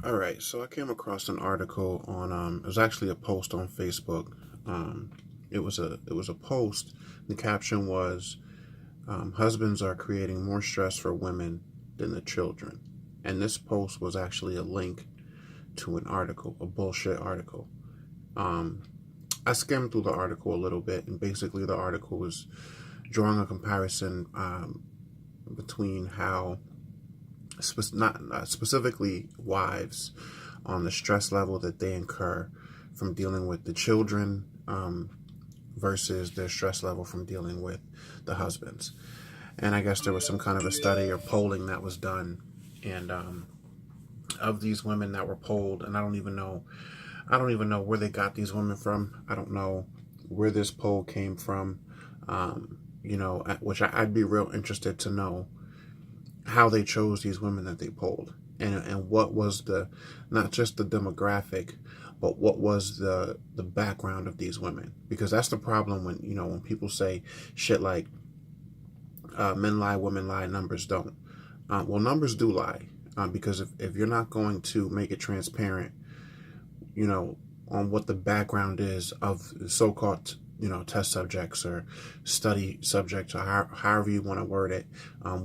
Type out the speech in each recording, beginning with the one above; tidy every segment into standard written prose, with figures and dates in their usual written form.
All right, so I came across an article on it was actually a post on Facebook. Um, it was a post. The caption was husbands are creating more stress for women than the children. And this post was actually a link to an article, a bullshit article. Um, I skimmed through the article a little bit, and basically the article was drawing a comparison between how not specifically wives on the stress level that they incur from dealing with the children versus their stress level from dealing with the husbands. And I guess there was some kind of a study or polling that was done, and of these women that were polled, and I don't even know where they got these women from. I don't know where this poll came from. Which I'd be real interested to know how they chose these women that they polled, and what was the, not just the demographic, but what was the background of these women. Because that's the problem when people say shit like men lie, women lie, numbers don't. Well, numbers do lie, because if you're not going to make it transparent, you know on what the background is of so-called test subjects or study subjects, or however you want to word it,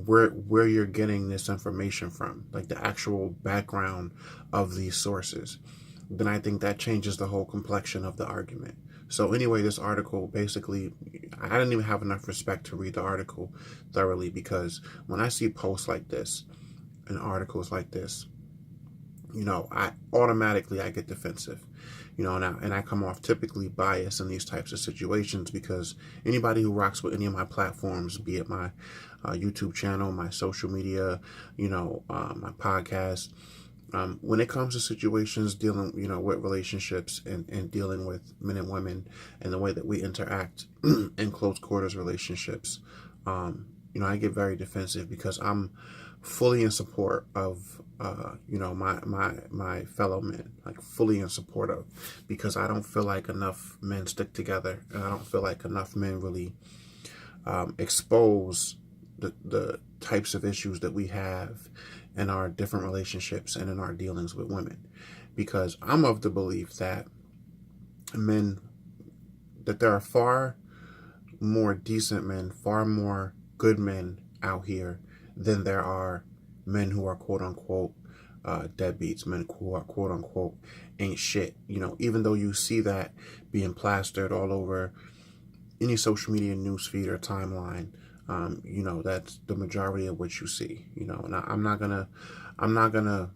where you're getting this information from, like the actual background of these sources, then I think that changes the whole complexion of the argument. So anyway, this article basically, I didn't even have enough respect to read the article thoroughly, because when I see posts like this and articles like this, I get defensive. Now, and I come off typically biased in these types of situations, because anybody who rocks with any of my platforms, be it my YouTube channel, my social media, my podcast, when it comes to situations dealing, with relationships, and dealing with men and women and the way that we interact in close quarters relationships, I get very defensive, because I'm fully in support of my fellow men, like fully in support of, because I don't feel like enough men stick together, and I don't feel like enough men really expose the types of issues that we have in our different relationships and in our dealings with women. Because I'm of the belief that men that there are far more decent men, far more good men out here than there are men who are quote unquote deadbeats, men who are quote unquote ain't shit. Even though you see that being plastered all over any social media newsfeed or timeline, that's the majority of what you see. And I'm not gonna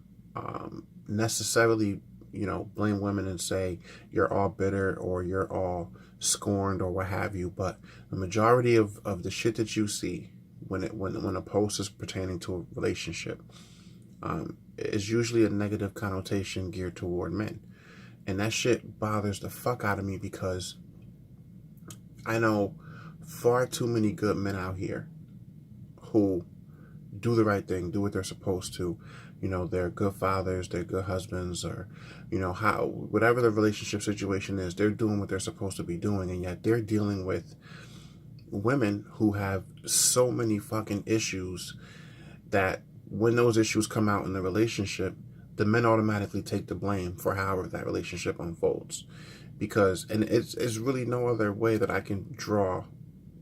necessarily blame women and say you're all bitter or you're all scorned or what have you, but the majority of the shit that you see when a post is pertaining to a relationship is usually a negative connotation geared toward men. And that shit bothers the fuck out of me, because I know far too many good men out here who do the right thing, do what they're supposed to. They're good fathers, they're good husbands, or, how, whatever the relationship situation is, they're doing what they're supposed to be doing, and yet they're dealing with women who have so many fucking issues that when those issues come out in the relationship, the men automatically take the blame for however that relationship unfolds. And it's really no other way that I can draw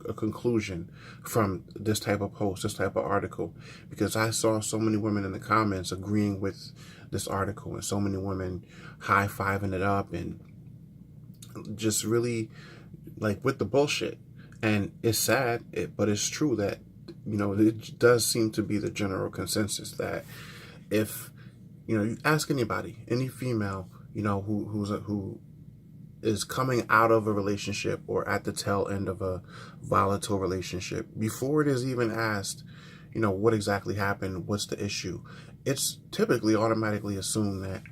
a conclusion from this type of post, this type of article, because I saw so many women in the comments agreeing with this article, and so many women high-fiving it up, and just really like with the bullshit. And it's sad, but it's true that it does seem to be the general consensus that if you ask anybody, any female, who is coming out of a relationship or at the tail end of a volatile relationship, before it is even asked, what exactly happened, what's the issue, it's typically automatically assumed that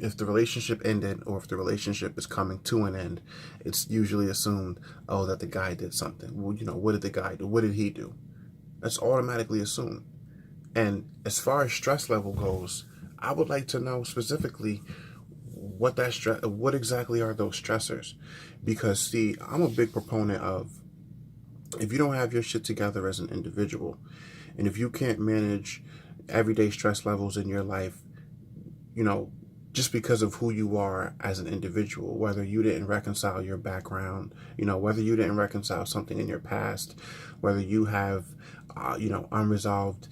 if the relationship ended, or if the relationship is coming to an end, it's usually assumed, oh, that the guy did something. Well, what did the guy do? What did he do? That's automatically assumed. And as far as stress level goes, I would like to know specifically what exactly are those stressors. Because see, I'm a big proponent of, if you don't have your shit together as an individual, and if you can't manage everyday stress levels in your life you know, just because of who you are as an individual, whether you didn't reconcile your background, whether you didn't reconcile something in your past, whether you have, unresolved,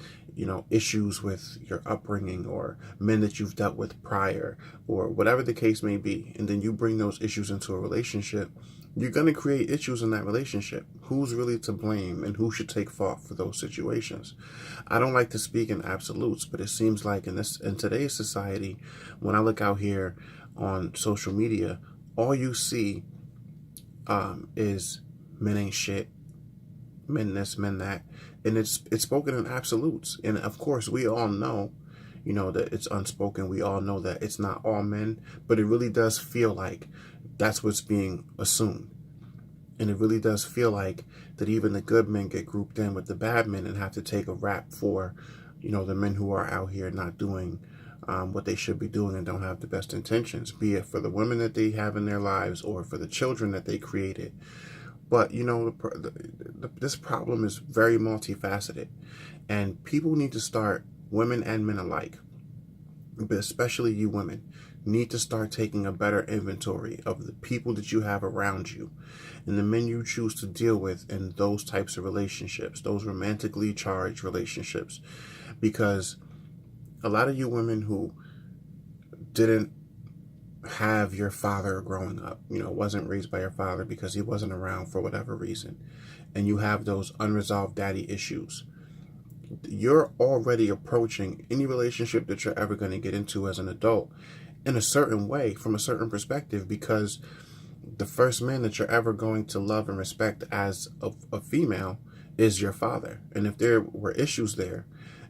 issues with your upbringing or men that you've dealt with prior or whatever the case may be. And then you bring those issues into a relationship, you're going to create issues in that relationship. Who's really to blame and who should take fault for those situations? I don't like to speak in absolutes, but it seems like in today's society, when I look out here on social media, all you see is men ain't shit, men this, men that, and it's spoken in absolutes. And of course, we all know, that it's unspoken. We all know that it's not all men, but it really does feel like that's what's being assumed. And it really does feel like that even the good men get grouped in with the bad men and have to take a rap for, the men who are out here not doing what they should be doing and don't have the best intentions, be it for the women that they have in their lives or for the children that they created. But, this problem is very multifaceted, and people need to start, women and men alike, but especially you women, need to start taking a better inventory of the people that you have around you and the men you choose to deal with in those types of relationships, those romantically charged relationships. Because a lot of you women who didn't have your father growing up, wasn't raised by your father because he wasn't around for whatever reason, and you have those unresolved daddy issues, you're already approaching any relationship that you're ever going to get into as an adult in a certain way, from a certain perspective, because the first man that you're ever going to love and respect as a female is your father. And if there were issues there,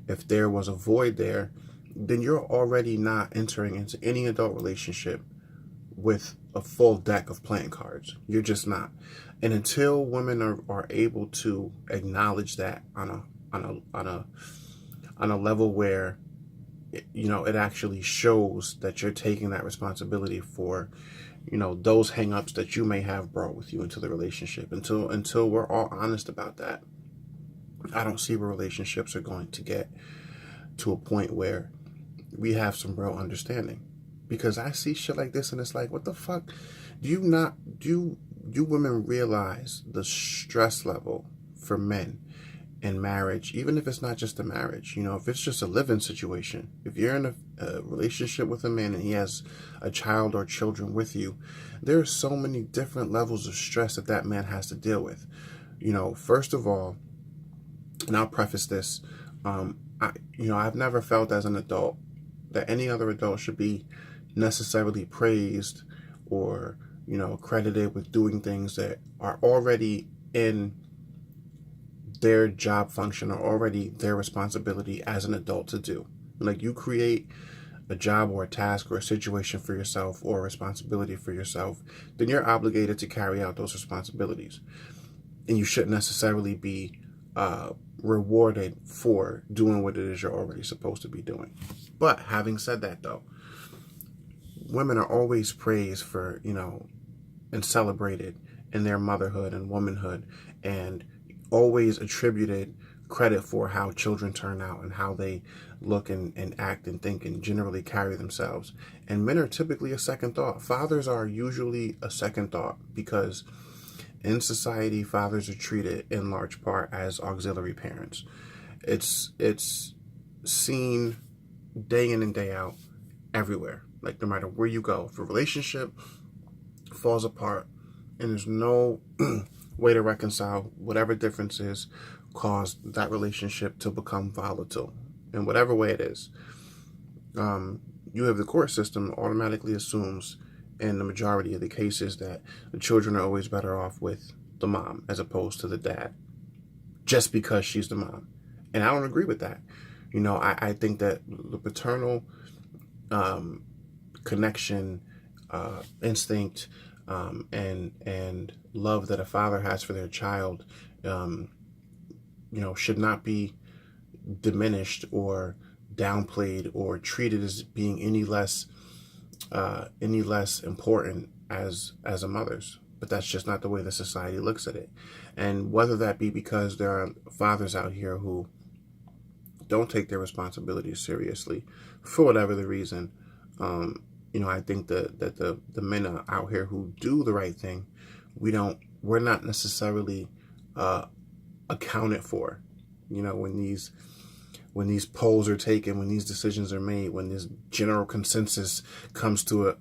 if there was a void there, then you're already not entering into any adult relationship with a full deck of playing cards. You're just not. And until women are able to acknowledge that on a level where it actually shows that you're taking that responsibility for those hang-ups that you may have brought with you into the relationship, until we're all honest about that, I don't see where relationships are going to get to a point where we have some real understanding. Because I see shit like this and it's like, what the fuck? Do women realize the stress level for men in marriage, even if it's not just a marriage, if it's just a living situation, if you're in a relationship with a man and he has a child or children with you, there are so many different levels of stress that man has to deal with. First of all, and I'll preface this, I've never felt as an adult that any other adult should be necessarily praised or, credited with doing things that are already in their job function or already their responsibility as an adult to do. Like, you create a job or a task or a situation for yourself or a responsibility for yourself, then you're obligated to carry out those responsibilities. And you shouldn't necessarily be rewarded for doing what it is you're already supposed to be doing. But having said that, though, women are always praised for, and celebrated in their motherhood and womanhood, and always attributed credit for how children turn out and how they look and act and think and generally carry themselves. And men are typically a second thought. Fathers are usually a second thought because in society, fathers are treated in large part as auxiliary parents. It's seen day in and day out everywhere. Like, no matter where you go, if a relationship falls apart and there's no way to reconcile whatever differences caused that relationship to become volatile in whatever way it is, you have the court system automatically assumes in the majority of the cases that the children are always better off with the mom as opposed to the dad, just because she's the mom. And I don't agree with that. I think that the paternal connection, instinct, and love that a father has for their child, should not be diminished or downplayed or treated as being any less important as a mother's. But that's just not the way the society looks at it. And whether that be because there are fathers out here who don't take their responsibilities seriously for whatever the reason, I think that the men out here who do the right thing, we're not necessarily uh, accounted for. When these polls are taken, when these decisions are made, when this general consensus comes to a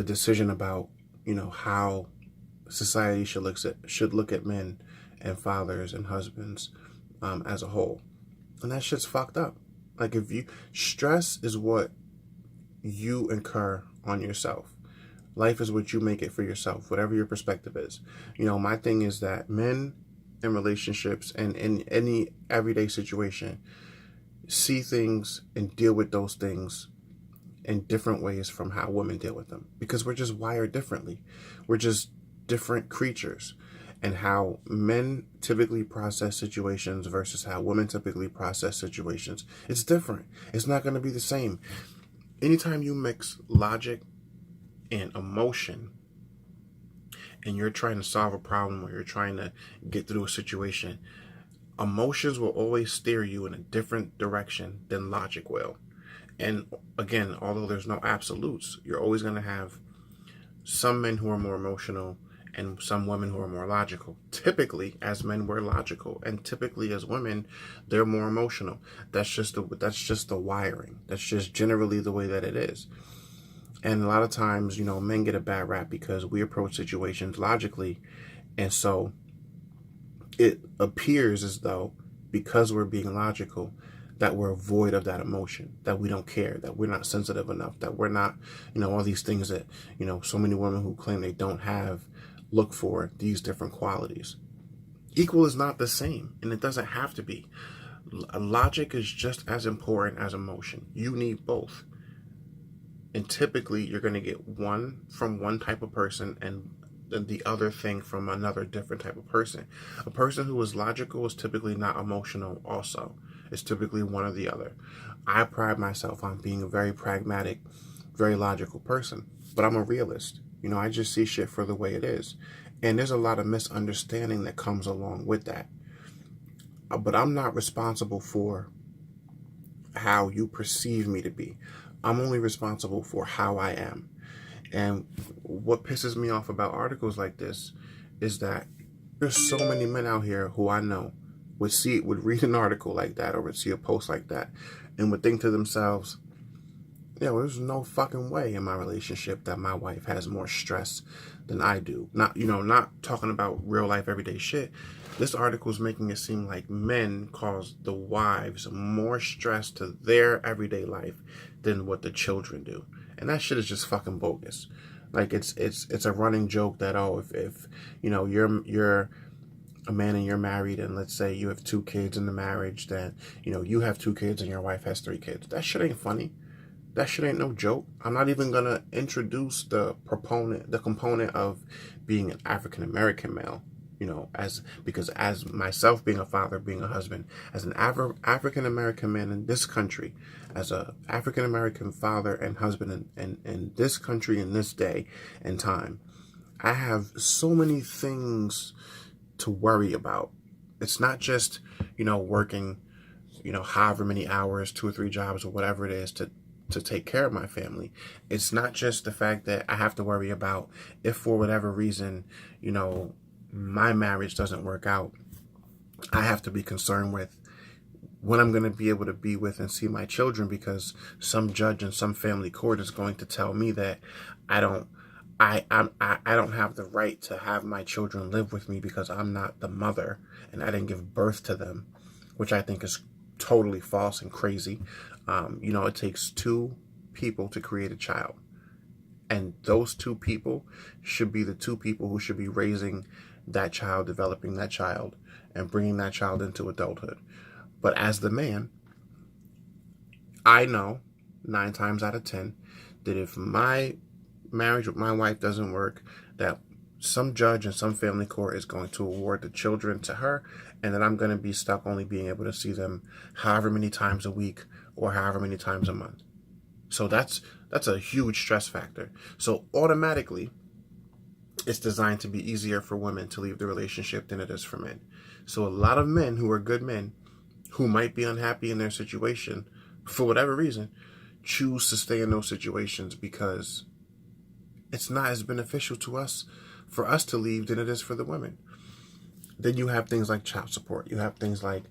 decision about how society should look at men and fathers and husbands as a whole, and that shit's fucked up. Like, if you stress is what you incur on yourself. Life is what you make it for yourself, whatever your perspective is. My thing is that men in relationships and in any everyday situation see things and deal with those things in different ways from how women deal with them, because we're just wired differently. We're just different creatures, and how men typically process situations versus how women typically process situations, it's different. It's not going to be the same. Anytime you mix logic and emotion, and you're trying to solve a problem or you're trying to get through a situation, emotions will always steer you in a different direction than logic will. And again, although there's no absolutes, you're always going to have some men who are more emotional and some women who are more logical. Typically, as men, we're logical, and typically as women, they're more emotional. That's just the wiring. That's just generally the way that it is. And a lot of times, men get a bad rap because we approach situations logically, and so it appears as though, because we're being logical, that we're void of that emotion, that we don't care, that we're not sensitive enough, that we're not, all these things that, so many women who claim they don't have look for these different qualities. Equal is not the same, and it doesn't have to be. Logic is just as important as emotion. You need both. And typically, you're going to get one from one type of person and the other thing from another different type of person. A person who is logical is typically not emotional also. It's typically one or the other. I pride myself on being a very pragmatic, very logical person, but I'm a realist. I just see shit for the way it is. And there's a lot of misunderstanding that comes along with that. But I'm not responsible for how you perceive me to be. I'm only responsible for how I am. And what pisses me off about articles like this is that there's so many men out here who I know would read an article like that or would see a post like that and would think to themselves, there's no fucking way in my relationship that my wife has more stress than I do. Not talking about real life everyday shit. This article is making it seem like men cause the wives more stress to their everyday life than what the children do. And that shit is just fucking bogus. Like, it's a running joke that, if you're a man and you're married, and let's say you have 2 kids in the marriage, then you have 2 kids and your wife has 3 kids. That shit ain't funny. That shit ain't no joke. I'm not even gonna introduce the component of being an African American male, because as myself being a father, being a husband, as an African American man in this country, as a African American father and husband in this country in this day and time, I have so many things to worry about. It's not just, working, however many hours, 2 or 3 jobs or whatever it is to take care of my family. It's not just the fact that I have to worry about if for whatever reason, my marriage doesn't work out. I have to be concerned with when I'm going to be able to be with and see my children, because some judge in some family court is going to tell me that I don't have the right to have my children live with me because I'm not the mother and I didn't give birth to them, which I think is totally false and crazy. It takes 2 people to create a child, and those 2 people should be the 2 people who should be raising that child, developing that child, and bringing that child into adulthood. But as the man, I know 9 times out of 10 that if my marriage with my wife doesn't work, that some judge in some family court is going to award the children to her, and then I'm going to be stuck only being able to see them however many times a week or however many times a month. So that's a huge stress factor. So automatically, it's designed to be easier for women to leave the relationship than it is for men. So a lot of men who are good men, who might be unhappy in their situation, for whatever reason, choose to stay in those situations because it's not as beneficial to us for us to leave than it is for the women. Then you have things like child support. You have things like,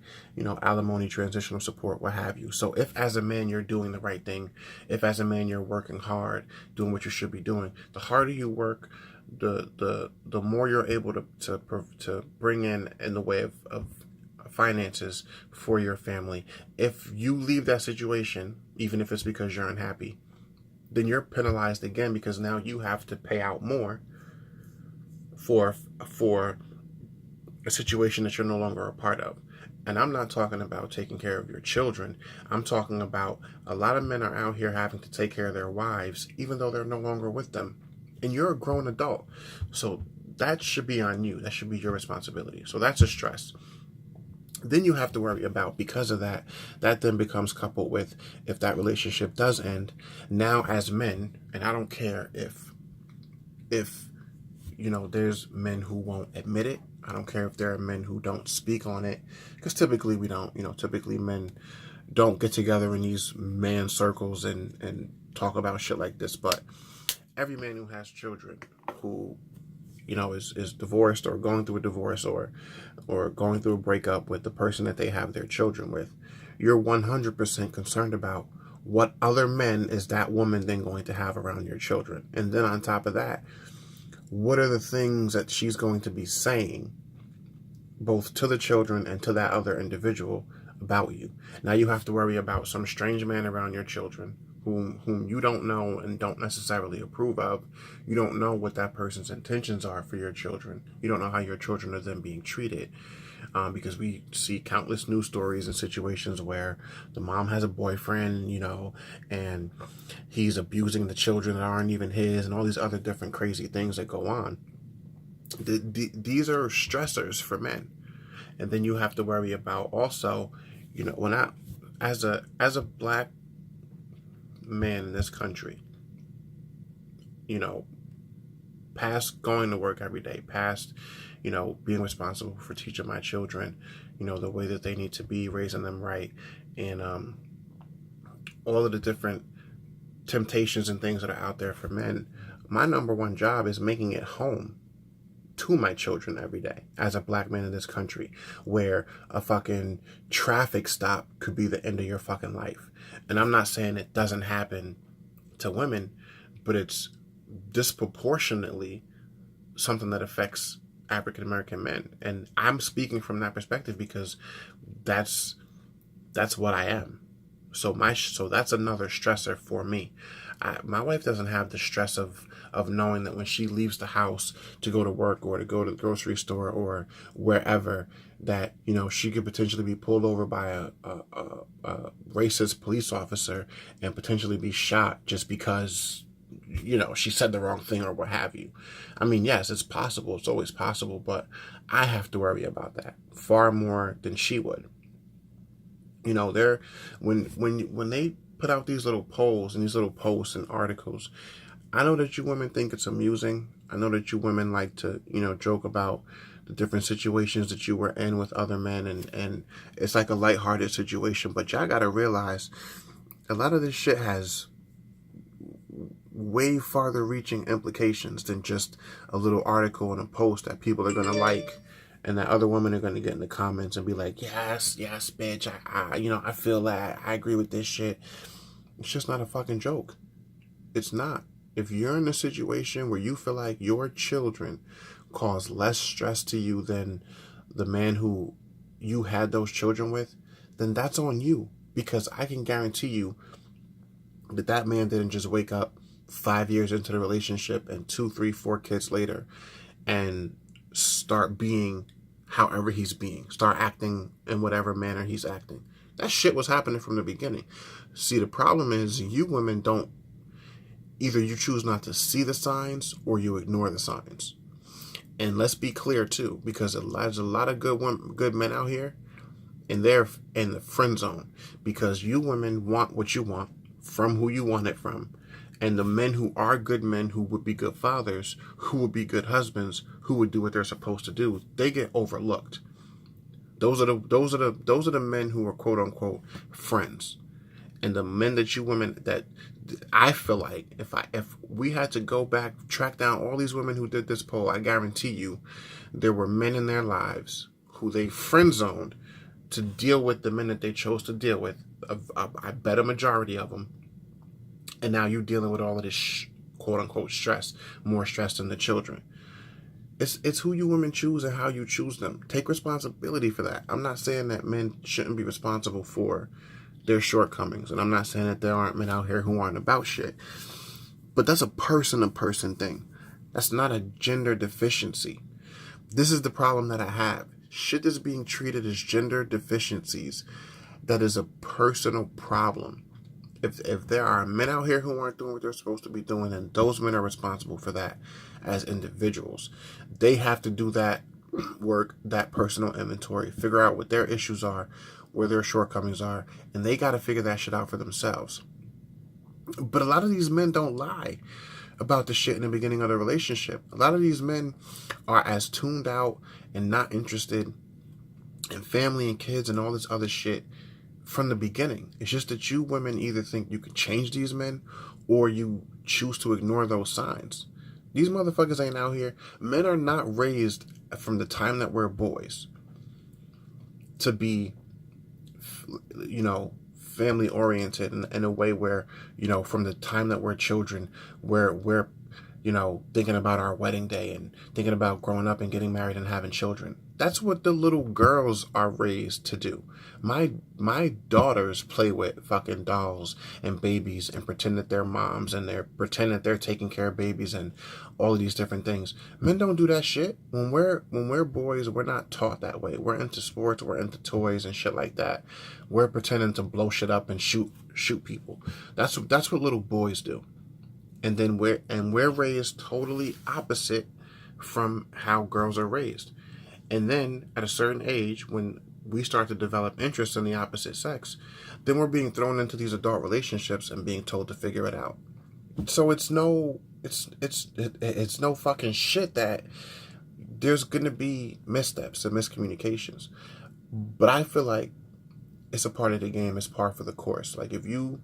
alimony, transitional support, what have you. So if as a man you're doing the right thing, if as a man you're working hard, doing what you should be doing, the harder you work, the more you're able to bring in the way of finances for your family. If you leave that situation, even if it's because you're unhappy, then you're penalized again because now you have to pay out more for a situation that you're no longer a part of. And I'm not talking about taking care of your children. I'm talking about a lot of men are out here having to take care of their wives, even though they're no longer with them. And you're a grown adult. So that should be on you. That should be your responsibility. So that's a stress. Then you have to worry about, because of that then becomes coupled with, if that relationship does end, now as men, and I don't care if there's men who won't admit it. I don't care if there are men who don't speak on it, because typically we don't. Typically men don't get together in these man circles and talk about shit like this. But every man who has children, who is divorced or going through a divorce or going through a breakup with the person that they have their children with, you're 100% concerned about what other men is that woman then going to have around your children. And then on top of that, what are the things that she's going to be saying, both to the children and to that other individual, about you? Now you have to worry about some strange man around your children whom you don't know and don't necessarily approve of. You don't know what that person's intentions are for your children. You don't know how your children are then being treated. Because we see countless news stories and situations where the mom has a boyfriend, and he's abusing the children that aren't even his, and all these other different crazy things that go on. These are stressors for men. And then you have to worry about also, as a black man in this country, past going to work every day, past being responsible for teaching my children, the way that they need to be, raising them right, and all of the different temptations and things that are out there for men. My number one job is making it home to my children every day as a black man in this country, where a fucking traffic stop could be the end of your fucking life. And I'm not saying it doesn't happen to women, but it's disproportionately something that affects African American men. And I'm speaking from that perspective because that's what I am. So that's another stressor for me. My wife doesn't have the stress of knowing that when she leaves the house to go to work or to go to the grocery store or wherever, that she could potentially be pulled over by a racist police officer and potentially be shot just because she said the wrong thing or what have you. I mean, yes, it's possible. It's always possible, but I have to worry about that far more than she would. When they put out these little polls and these little posts and articles, I know that you women think it's amusing. I know that you women like to, joke about the different situations that you were in with other men, and it's like a lighthearted situation. But y'all gotta realize, a lot of this shit has way farther reaching implications than just a little article and a post that people are gonna like, and that other women are gonna get in the comments and be like, yes, bitch, I feel that, I agree with this shit. It's just not a fucking joke. It's not. If you're in a situation where you feel like your children cause less stress to you than the man who you had those children with, then that's on you. Because I can guarantee you that man didn't just wake up 5 years into the relationship and 2, 3, 4 kids later and start being however he's being, start acting in whatever manner he's acting. That shit was happening from the beginning. See, the problem is you women don't, either you choose not to see the signs or you ignore the signs. And let's be clear too, because there's a lot of good men out here, and they're in the friend zone, because you women want what you want from who you want it from. And the men who are good men, who would be good fathers, who would be good husbands, who would do what they're supposed to do, they get overlooked. Those are the men who are quote unquote friends. And the men that you women that I feel like if we had to go back, track down all these women who did this poll, I guarantee you there were men in their lives who they friend zoned to deal with the men that they chose to deal with. I bet a majority of them. And now you're dealing with all of this quote unquote stress, more stress than the children. It's who you women choose and how you choose them. Take responsibility for that. I'm not saying that men shouldn't be responsible for their shortcomings, and I'm not saying that there aren't men out here who aren't about shit. But that's a person-to-person thing. That's not a gender deficiency. This is the problem that I have. Shit is being treated as gender deficiencies. That is a personal problem. If there are men out here who aren't doing what they're supposed to be doing, and those men are responsible for that as individuals, they have to do that work, that personal inventory, figure out what their issues are, where their shortcomings are, and they got to figure that shit out for themselves. But a lot of these men don't lie about the shit in the beginning of the relationship. A lot of these men are as tuned out and not interested in family and kids and all this other shit from the beginning. It's just that you women either think you can change these men or you choose to ignore those signs. These motherfuckers ain't out here. Men are not raised from the time that we're boys to be, family oriented in a way where, from the time that we're children, where we're, thinking about our wedding day and thinking about growing up and getting married and having children. That's what the little girls are raised to do. My daughters play with fucking dolls and babies and pretend that they're moms and pretend that they're taking care of babies and all of these different things. Men don't do that shit. When we're boys, we're not taught that way. We're into sports, we're into toys and shit like that. We're pretending to blow shit up and shoot people. That's what little boys do. And then we're raised totally opposite from how girls are raised. And then at a certain age, when we start to develop interest in the opposite sex, then we're being thrown into these adult relationships and being told to figure it out. So it's no fucking shit that there's gonna be missteps and miscommunications. But I feel like it's a part of the game, it's par for the course. Like, if you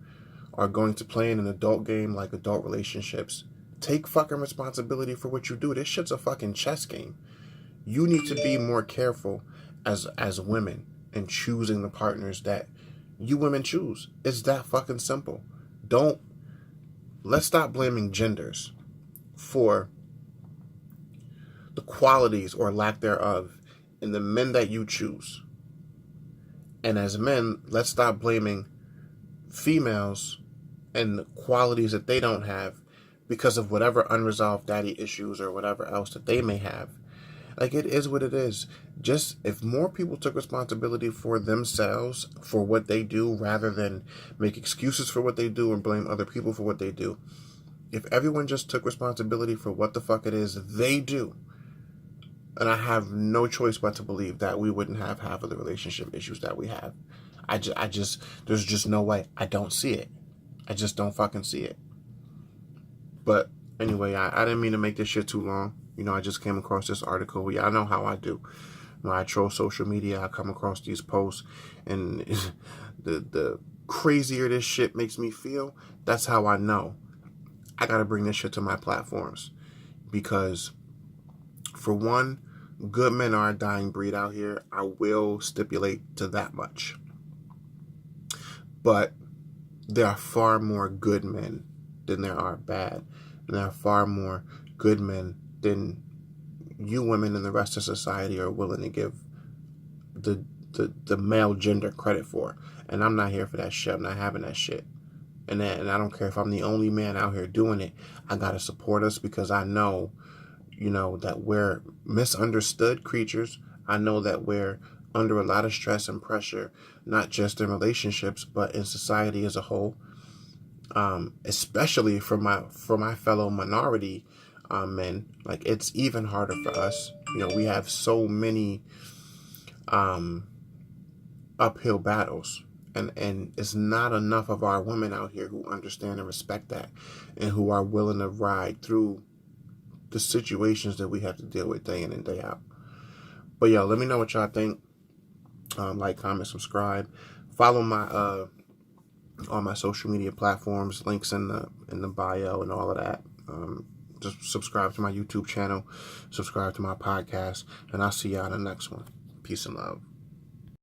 are going to play in an adult game like adult relationships, take fucking responsibility for what you do. This shit's a fucking chess game. You need to be more careful as women in choosing the partners that you women choose. It's that fucking simple. Let's stop blaming genders for the qualities or lack thereof in the men that you choose. And as men, let's stop blaming females and the qualities that they don't have because of whatever unresolved daddy issues or whatever else that they may have. Like, it is what it is. Just if more people took responsibility for themselves, for what they do, rather than make excuses for what they do and blame other people for what they do. If everyone just took responsibility for what the fuck it is they do, and I have no choice but to believe that we wouldn't have half of the relationship issues that we have. There's just no way. I don't see it. I just don't fucking see it. But anyway, I didn't mean to make this shit too long. I just came across this article. I know how I do. When I troll social media, I come across these posts, and the crazier this shit makes me feel, that's how I know I gotta bring this shit to my platforms. Because, for one, good men are a dying breed out here. I will stipulate to that much. But there are far more good men than there are bad. And there are far more good men than you women and the rest of society are willing to give the male gender credit for. And I'm not here for that shit. I'm not having that shit. And I don't care if I'm the only man out here doing it. I gotta support us because I know, that we're misunderstood creatures. I know that we're under a lot of stress and pressure, not just in relationships, but in society as a whole. Especially for my fellow minority men. Like, it's even harder for us. We have so many uphill battles, and it's not enough of our women out here who understand and respect that, and who are willing to ride through the situations that we have to deal with day in and day out. But let me know what y'all think. Like, comment, subscribe, follow my all my social media platforms, links in the bio and all of that. Just subscribe to my YouTube channel, subscribe to my podcast, and I'll see y'all in the next one. Peace and love.